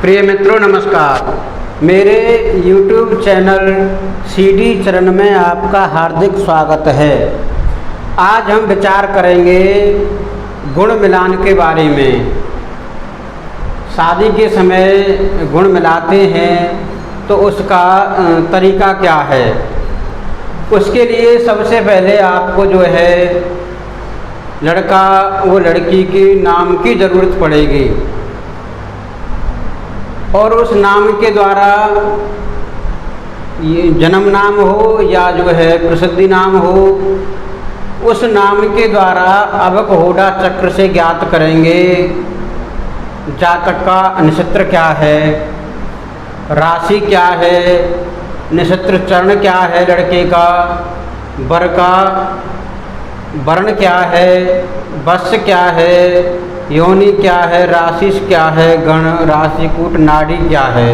प्रिय मित्रों नमस्कार। मेरे YouTube चैनल CD चरण में आपका हार्दिक स्वागत है। आज हम विचार करेंगे गुण मिलान के बारे में। शादी के समय गुण मिलाते हैं तो उसका तरीका क्या है। उसके लिए सबसे पहले आपको जो है लड़का वो लड़की के नाम की ज़रूरत पड़ेगी और उस नाम के द्वारा ये जन्म नाम हो या जो है प्रसिद्धि नाम हो, उस नाम के द्वारा अवक होड़ा चक्र से ज्ञात करेंगे जातक का नक्षत्र क्या है, राशि क्या है, नक्षत्र चरण क्या है लड़के का, वर का वर्ण क्या है, वश क्या है, योनि क्या है, राशि क्या है, गण राशि कूट नाड़ी क्या है।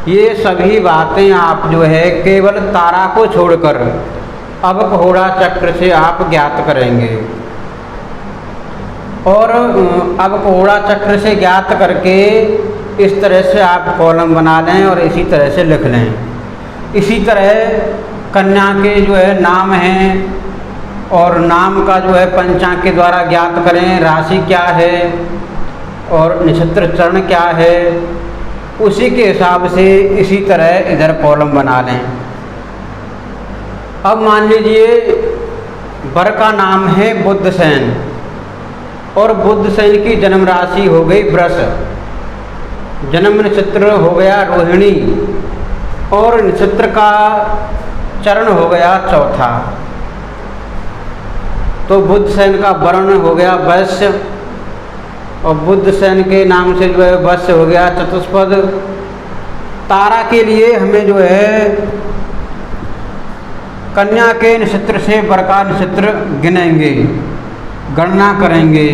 ये सभी बातें आप जो है केवल तारा को छोड़कर अवक होड़ा चक्र से आप ज्ञात करेंगे और अवक होड़ा चक्र से ज्ञात करके इस तरह से आप कॉलम बना लें और इसी तरह से लिख लें। इसी तरह कन्या के जो है नाम हैं और नाम का जो है पंचांग के द्वारा ज्ञात करें, राशि क्या है और नक्षत्र चरण क्या है, उसी के हिसाब से इसी तरह इधर कॉलम बना लें। अब मान लीजिए वर का नाम है बुधसेन और बुधसेन की जन्म राशि हो गई वृष, जन्म नक्षत्र हो गया रोहिणी और नक्षत्र का चरण हो गया चौथा। तो बुधसेन का वर्ण हो गया वैश्य और बुधसेन के नाम से जो है वैश्य हो गया चतुष्पद। तारा के लिए हमें जो है कन्या के नक्षत्र से वर का नक्षत्र गिनेंगे, गणना करेंगे।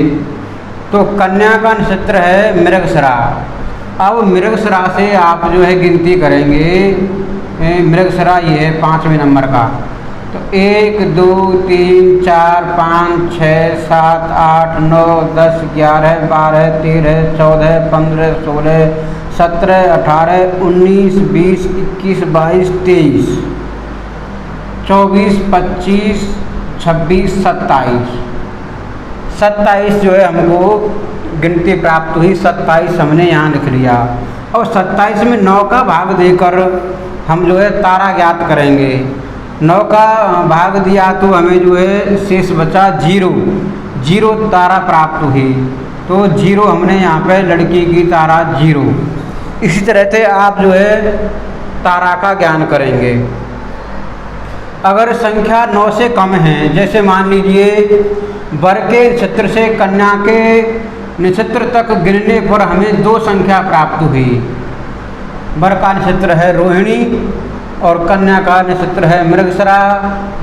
तो कन्या का नक्षत्र है मृगशिरा। अब मृगशिरा से आप जो है गिनती करेंगे। मृगशिरा ये है 5वें नंबर का। तो 1 2 3 4 5 6 7 8 9 10 11 12 13 14 15 16 17 18 19 20 21 22 23 24 25 26 27 27 जो है हमको गिनती प्राप्त हुई। 27 हमने यहाँ लिख लिया और 27 में 9 का भाग देकर हम जो है तारा ज्ञात करेंगे। 9 का भाग दिया तो हमें जो है शेष बचा 0 तारा प्राप्त हुई। तो 0 हमने यहाँ पे लड़की की तारा 0। इसी तरह से आप जो है तारा का ज्ञान करेंगे। अगर संख्या 9 से कम है, जैसे मान लीजिए वर के नक्षत्र से कन्या के नक्षत्र तक गिनने पर हमें 2 संख्या प्राप्त हुई। वर का नक्षत्र है रोहिणी और कन्या का नक्षत्र है मृगशिरा।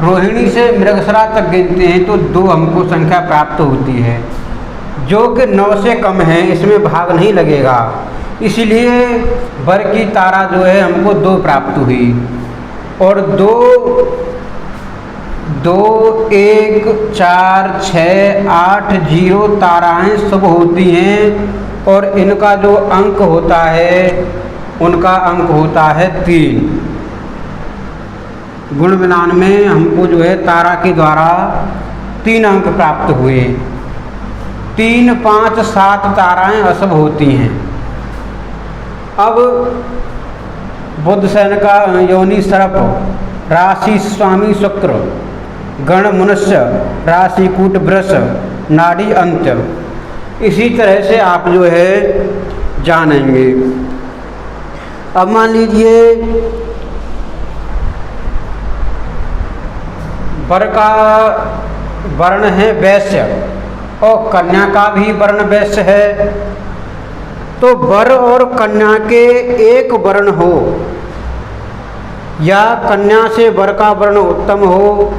रोहिणी से मृगशिरा तक गिनते हैं तो 2 हमको संख्या प्राप्त होती है, जो कि 9 से कम है, इसमें भाग नहीं लगेगा। इसलिए वर की तारा जो है हमको 2 प्राप्त हुई और 2 1 4 6 8 0 ताराएं शुभ होती हैं और इनका जो अंक होता है उनका अंक होता है 3। गुण मिलान में हमको जो है तारा के द्वारा 3 अंक प्राप्त हुए। 3 5 7 ताराएं अशुभ होती हैं। अब बुधसेन का योनि सर्प, राशि स्वामी शुक्र, गण मनुष्य, राशि कूट वृष, नाड़ी अंत्य। इसी तरह से आप जो है जानेंगे। अब मान लीजिए वर का वर्ण है वैश्य और कन्या का भी वर्ण वैश्य है। तो वर और कन्या के एक वर्ण हो या कन्या से वर का वर्ण उत्तम हो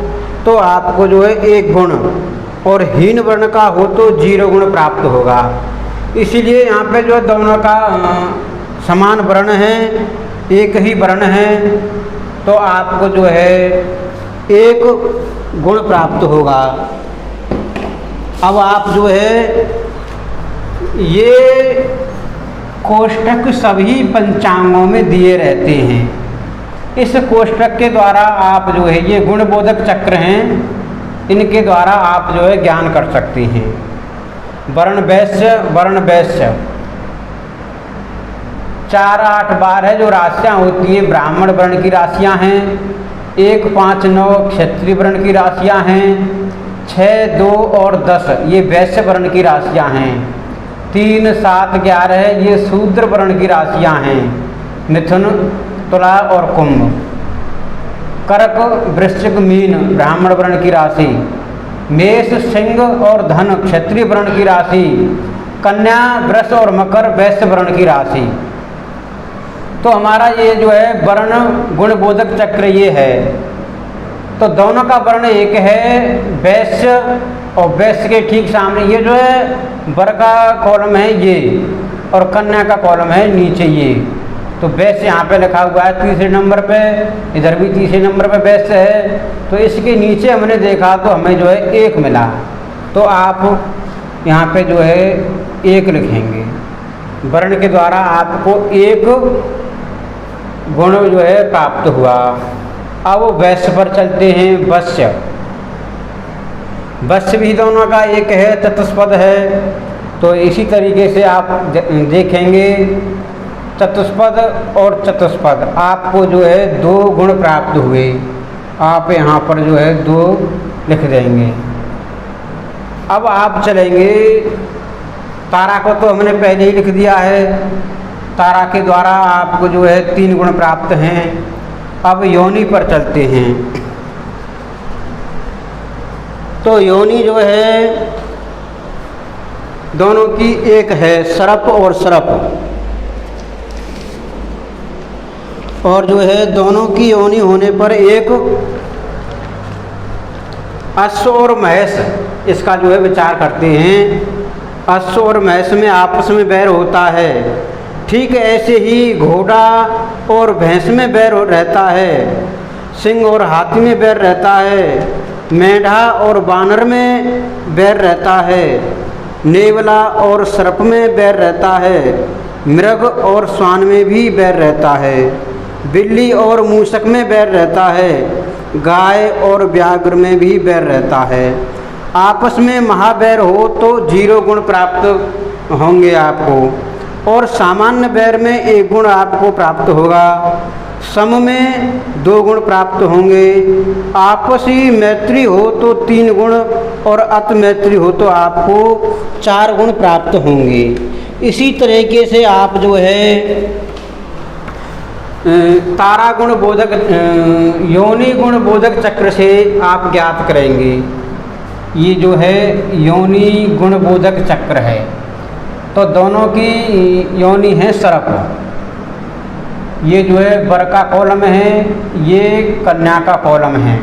तो आपको जो है 1 गुण और हीन वर्ण का हो तो 0 गुण प्राप्त होगा। इसीलिए यहाँ पे जो दोनों का समान वर्ण है, एक ही वर्ण है, तो आपको जो है 1 गुण प्राप्त होगा। अब आप जो है ये कोष्ठक सभी पंचांगों में दिए रहते हैं। इस कोष्ठक के द्वारा आप जो है ये गुणबोधक चक्र हैं, इनके द्वारा आप जो है ज्ञान कर सकते हैं। वर्ण वैश्य 4, 8, 12 जो राशियाँ होती हैं ब्राह्मण वर्ण की राशियाँ हैं। 1, 5, 9 क्षत्रिय वर्ण की राशियाँ हैं। 6, 2 और 10 ये वैश्य वर्ण की राशियाँ हैं। 3, 7, 11 ये शूद्र वर्ण की राशियाँ हैं। मिथुन, तुला और कुंभ। कर्क, वृश्चिक, मीन ब्राह्मण वर्ण की राशि। मेष, सिंह और धन क्षत्रिय वर्ण की राशि। कन्या, वृष और मकर वैश्य वर्ण की राशि। तो हमारा ये जो है वर्ण गुणबोधक चक्र ये है। तो दोनों का वर्ण एक है वैश्य, और वैश्य के ठीक सामने ये जो है वर का कॉलम है ये, और कन्या का कॉलम है नीचे ये। तो वैश्य यहाँ पे लिखा हुआ है 3रे नंबर पे, इधर भी 3रे नंबर पे वैश्य है। तो इसके नीचे हमने देखा तो हमें जो है 1 मिला, तो आप यहाँ पे जो है 1 लिखेंगे। वर्ण के द्वारा आपको 1 गुण जो है प्राप्त हुआ। अब वैश्य पर चलते हैं। वैश्य भी दोनों का एक है, चतुष्पद है। तो इसी तरीके से आप देखेंगे चतुष्पद और चतुष्पद आपको जो है 2 गुण प्राप्त हुए। आप यहाँ पर जो है 2 लिख देंगे। अब आप चलेंगे, तारा को तो हमने पहले ही लिख दिया है। तारा के द्वारा आपको जो है 3 गुण प्राप्त हैं। अब योनि पर चलते हैं। तो योनि जो है दोनों की एक है, सर्प और सर्प। और जो है दोनों की योनि होने पर एक अश्व और महेश, इसका जो है विचार करते हैं। अश्व और महेश में आपस में बैर होता है। ठीक ऐसे ही घोड़ा और भैंस में बैर रहता है। सिंह और हाथी में बैर रहता है। मेढ़ा और बानर में बैर रहता है। नेवला और सर्प में बैर रहता है। मृग और श्वान में भी बैर रहता है। बिल्ली और मूषक में बैर रहता है। गाय और व्याघ्र में भी बैर रहता है। आपस में महाबैर हो तो 0 गुण प्राप्त होंगे आपको, और सामान्य बैर में 1 गुण आपको प्राप्त होगा। सम में 2 गुण प्राप्त होंगे। आपसी मैत्री हो तो 3 गुण, और अत मैत्री हो तो आपको 4 गुण प्राप्त होंगे। इसी तरीके से आप जो है तारा गुण बोधक योनि गुण बोधक चक्र से आप ज्ञात करेंगे। ये जो है योनि गुण बोधक चक्र है। तो दोनों की योनि है सर्प। ये जो है वर का कॉलम है, ये कन्या का कॉलम है।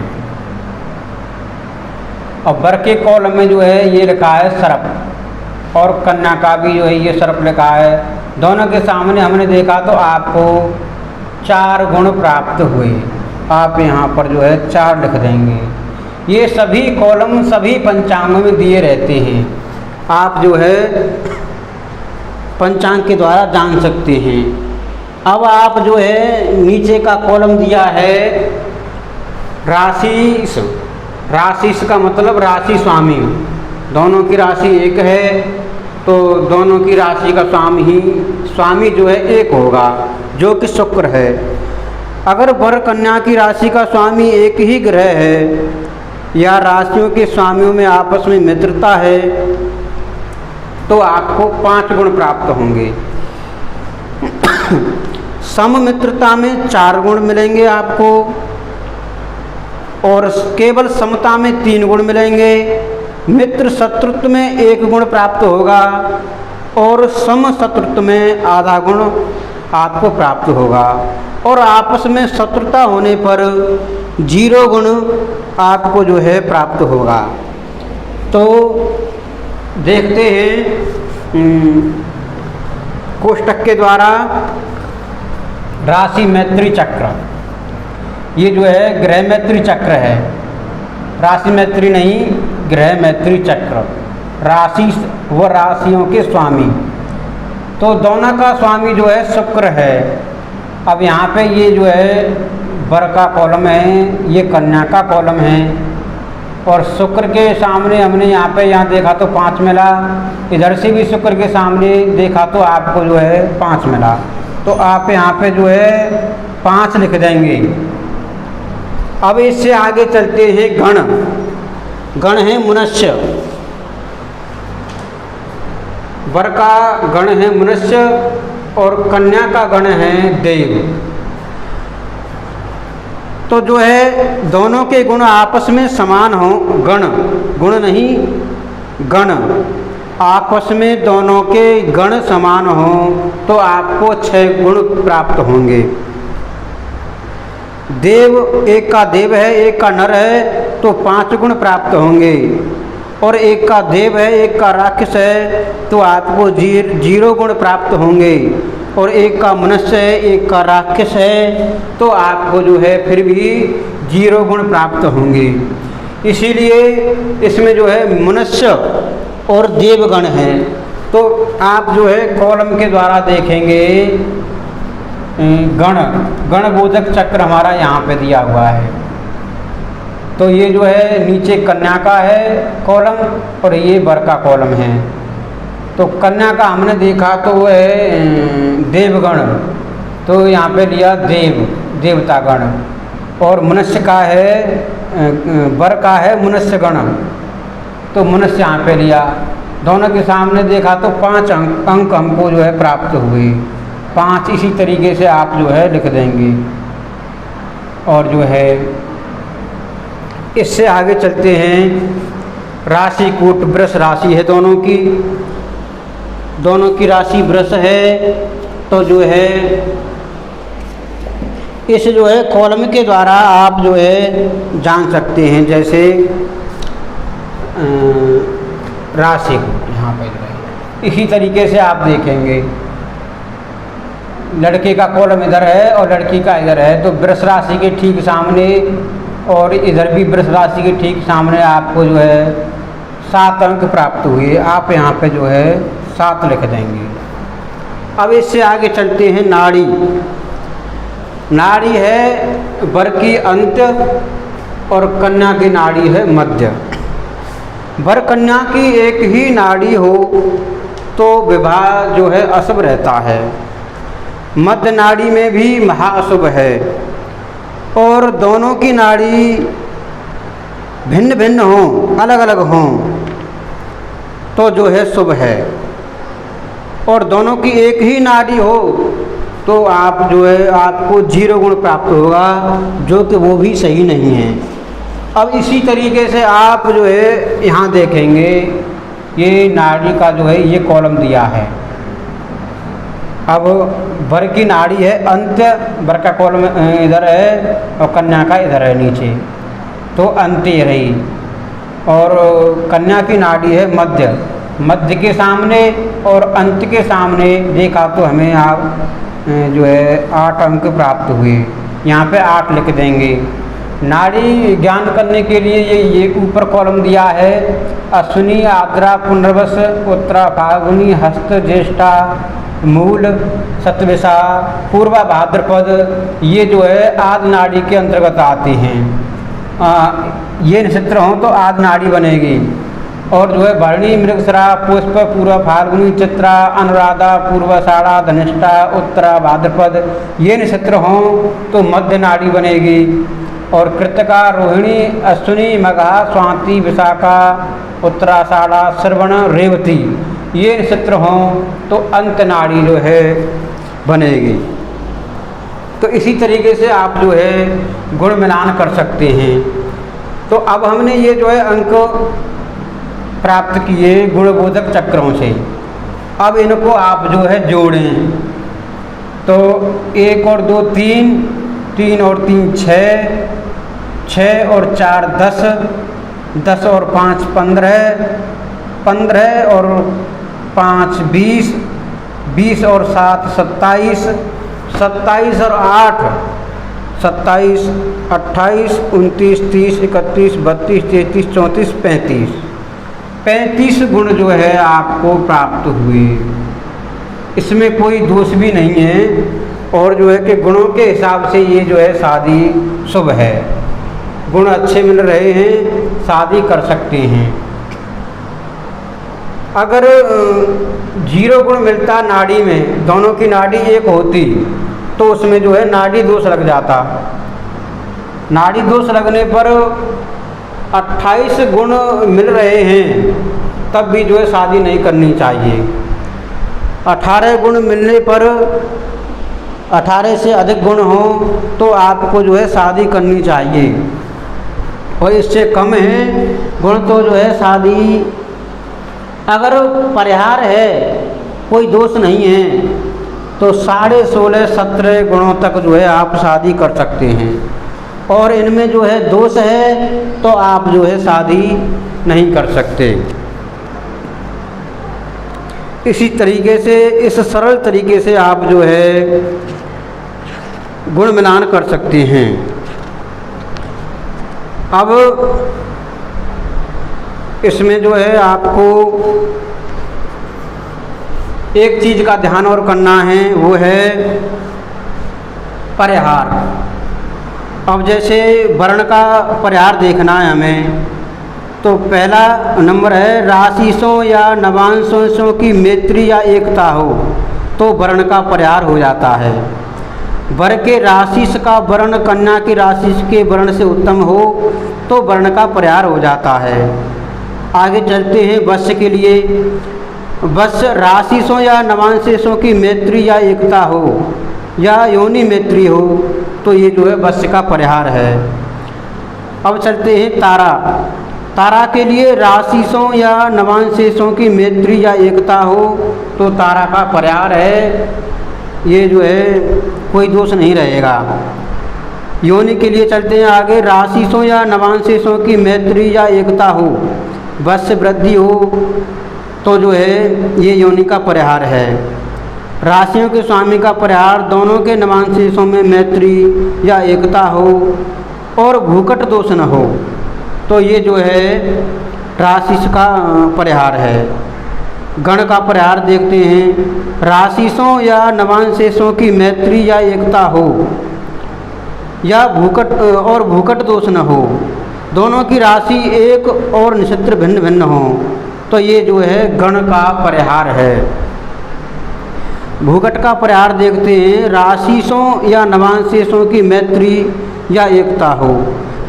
और वर के कॉलम में जो है ये लिखा है सर्प, और कन्या का भी जो है ये सर्प लिखा है। दोनों के सामने हमने देखा तो आपको 4 गुण प्राप्त हुए। आप यहाँ पर जो है 4 लिख देंगे। ये सभी कॉलम सभी पंचांगों में दिए रहते हैं। आप जो है पंचांग के द्वारा जान सकते हैं। अब आप जो है नीचे का कॉलम दिया है राशि। राशि का मतलब राशि स्वामी। दोनों की राशि एक है, तो दोनों की राशि का स्वामी जो है एक होगा, जो कि शुक्र है। अगर वर कन्या की राशि का स्वामी एक ही ग्रह है, या राशियों के स्वामियों में आपस में मित्रता है, तो आपको 5 गुण प्राप्त होंगे। सम मित्रता में 4 गुण मिलेंगे आपको, और केवल समता में 3 गुण मिलेंगे। मित्र शत्रुत्व में 1 गुण प्राप्त होगा, और सम शत्रुत्व में आधा गुण आपको प्राप्त होगा। और आपस में शत्रुता होने पर 0 गुण आपको जो है प्राप्त होगा। तो देखते हैं कोष्टक के द्वारा राशि मैत्री चक्र। ये जो है ग्रह मैत्री चक्र है, राशि मैत्री नहीं, ग्रह मैत्री चक्र। राशि व राशियों के स्वामी। तो दोनों का स्वामी जो है शुक्र है। अब यहाँ पे ये जो है वर का कॉलम है, ये कन्या का कॉलम है, और शुक्र के सामने हमने यहाँ देखा तो 5 मिला, इधर से भी शुक्र के सामने देखा तो आपको जो है 5 मिला। तो आप यहाँ पे जो है 5 लिख देंगे। अब इससे आगे चलते हैं गण। गण है मनुष्य, वर का गण है मनुष्य और कन्या का गण है देव। तो जो है दोनों के गुण आपस में समान हो, गण गुण नहीं गण, आपस में दोनों के गण समान हो तो आपको 6 गुण प्राप्त होंगे। देव, एक का देव है एक का नर है तो 5 गुण प्राप्त होंगे, और एक का देव है एक का राक्षस है तो आपको 0 गुण प्राप्त होंगे, और एक का मनुष्य है एक का राक्षस है तो आपको जो है फिर भी 0 गुण प्राप्त होंगे। इसीलिए इसमें जो है मनुष्य और देवगण है। तो आप जो है कॉलम के द्वारा देखेंगे गण बोधक चक्र हमारा यहाँ पे दिया हुआ है। तो ये जो है नीचे कन्या का है कॉलम और ये वर का कॉलम है। तो कन्या का हमने देखा तो वो है देवगण, तो यहाँ पे लिया देवतागण, और मनुष्य का है वर का है मनुष्य गण, तो मनुष्य यहाँ पे लिया। दोनों के सामने देखा तो 5 अंक हमको जो है प्राप्त हुए। 5 इसी तरीके से आप जो है लिख देंगे। और जो है इससे आगे चलते हैं राशि कूट। वृष राशि है दोनों की राशि वृष है। तो जो है इस जो है कॉलम के द्वारा आप जो है जान सकते हैं। जैसे राशि यहाँ पर इसी तरीके से आप देखेंगे, लड़के का कॉलम इधर है और लड़की का इधर है, तो वृष राशि के ठीक सामने और इधर भी वृष राशि के ठीक सामने आपको जो है 7 अंक प्राप्त हुए। आप यहाँ पे जो है 7 लिख देंगे। अब इससे आगे चलते हैं नाड़ी। नाड़ी है वर की अंत्य और कन्या की नाड़ी है मध्य। वर कन्या की एक ही नाड़ी हो तो विवाह जो है अशुभ रहता है। मध्य नाड़ी में भी महाअशुभ है, और दोनों की नाड़ी भिन्न भिन्न हों, अलग अलग हों तो जो है शुभ है, और दोनों की एक ही नाड़ी हो तो आप जो है आपको 0 गुण प्राप्त होगा, जो कि वो भी सही नहीं है। अब इसी तरीके से आप जो है यहाँ देखेंगे ये नाड़ी का जो है ये कॉलम दिया है। अब वर की नाड़ी है अंत्य, वर का कॉलम इधर है और कन्या का इधर है नीचे, तो अंत्य रही। और कन्या की नाड़ी है मध्य, मध्य के सामने और अंत्य के सामने देखा तो हमें आप जो है 8 अंक प्राप्त हुए। यहाँ पे 8 लिख देंगे। नाड़ी ज्ञान करने के लिए ये ऊपर कॉलम दिया है अश्विनी आद्रा पुनर्वस उत्तरा फाल्गुनी हस्त ज्येष्ठा मूल सतविशा पूर्वा भाद्रपद, ये जो है आदि नाड़ी के अंतर्गत आती हैं। ये नक्षत्र हों तो आदि नाड़ी बनेगी। और जो है भरणी मृगशिरा पुष्प पूर्व फाल्गुनी चित्रा अनुराधा पूर्वाषाढ़ा धनिष्ठा उत्तरा भाद्रपद, ये नक्षत्र हों तो मध्य नाड़ी बनेगी। और कृतिका रोहिणी अश्विनी मघा स्वाति विशाखा उत्तराषाढ़ा श्रवण रेवती, ये नक्षत्र हों तो अंत नाड़ी जो है बनेगी। तो इसी तरीके से आप जो है गुण मिलान कर सकते हैं। तो अब हमने ये जो है अंक प्राप्त किए गुणबोधक चक्रों से। अब इनको आप जो है जोड़ें तो 1 और 2 3, 3 और 3 6, 6 और 4 10, 10 और 5 15, 15 और 5 20, 20 और 7 27, 27 और 8 27, 28, 29, 30, 31, 32, 33, 34, 35, 35 गुण जो है आपको प्राप्त हुए। इसमें कोई दोष भी नहीं है, और जो है कि गुणों के हिसाब से ये जो है शादी शुभ है। गुण अच्छे मिल रहे हैं, शादी कर सकते हैं। अगर 0 गुण मिलता नाड़ी में, दोनों की नाड़ी एक होती, तो उसमें जो है नाड़ी दोष लग जाता। नाड़ी दोष लगने पर 28 गुण मिल रहे हैं, तब भी जो है शादी नहीं करनी चाहिए। 18 गुण मिलने पर, 18 से अधिक गुण हो तो आपको जो है शादी करनी चाहिए, और इससे कम है गुण तो जो है शादी, अगर परिहार है, कोई दोष नहीं है, तो 16.5 17 गुणों तक जो है आप शादी कर सकते हैं। और इनमें जो है दोष है तो आप जो है शादी नहीं कर सकते। इसी तरीके से, इस सरल तरीके से आप जो है गुण मिलान कर सकते हैं। अब इसमें जो है आपको एक चीज़ का ध्यान और करना है, वो है परिहार। अब जैसे वर्ण का परिहार देखना है हमें, तो पहला नंबर है राशिसों या नवांशों की मैत्री या एकता हो तो वर्ण का परिहार हो जाता है। वर के राशिस का वर्ण कन्या की राशिस के वर्ण से उत्तम हो तो वर्ण का परिहार हो जाता है। आगे चलते हैं वश्य के लिए। वश्य राशिसों या नवांशों की मैत्री या एकता हो या योनि मैत्री हो तो ये जो है वश्य का परिहार है। अब चलते हैं तारा। तारा के लिए राशिसों या नवांशों की मैत्री या एकता हो तो तारा का परिहार है, ये जो है कोई दोष नहीं रहेगा। योनि के लिए चलते हैं आगे। राशिसों या नवांशों की मैत्री या एकता हो, वश्य वृद्धि हो तो जो है ये योनि का परिहार है। राशियों के स्वामी का परिहार, दोनों के नवांशों में मैत्री या एकता हो और भूकट दोष न हो तो ये जो है राशिस का परिहार है। गण का परिहार देखते हैं। राशिसों या नवांशों की मैत्री या एकता हो या भूकट दोष न हो, दोनों की राशि एक और नक्षत्र भिन्न भिन्न हो तो ये जो है गण का परिहार है। भूकट का परिहार देखते हैं। राशिसों या नवांशों की मैत्री या एकता हो,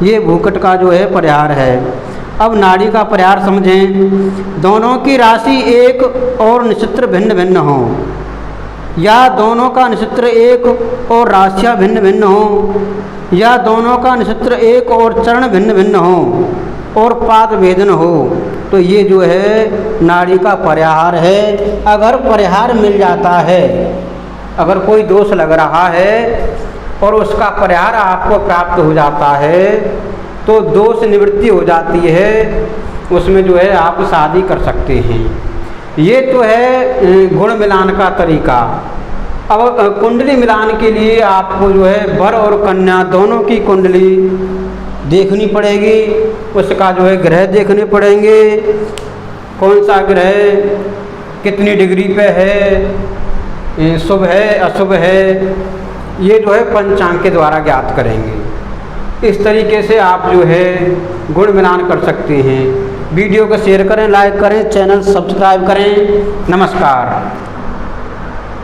ये भूकट का जो है परिहार है। अब नाड़ी का परिहार समझें। दोनों की राशि एक और नक्षत्र भिन्न भिन्न हो या दोनों का नक्षत्र एक और राशियाँ भिन्न भिन्न हो या दोनों का नक्षत्र एक और चरण भिन्न भिन्न हो और पाद भेदन हो तो ये जो है नाड़ी का परिहार है। अगर परिहार मिल जाता है, अगर कोई दोष लग रहा है और उसका परिहार आपको प्राप्त हो जाता है तो दोष निवृत्ति हो जाती है, उसमें जो है आप शादी कर सकते हैं। ये तो है गुण मिलान का तरीका। अब कुंडली मिलान के लिए आपको जो है वर और कन्या दोनों की कुंडली देखनी पड़ेगी, उसका जो है ग्रह देखने पड़ेंगे, कौन सा ग्रह कितनी डिग्री पे है, शुभ है अशुभ है, ये जो है पंचांग के द्वारा ज्ञात करेंगे। इस तरीके से आप जो है गुण मिलान कर सकते हैं। वीडियो को शेयर करें, लाइक करें, चैनल सब्सक्राइब करें। नमस्कार।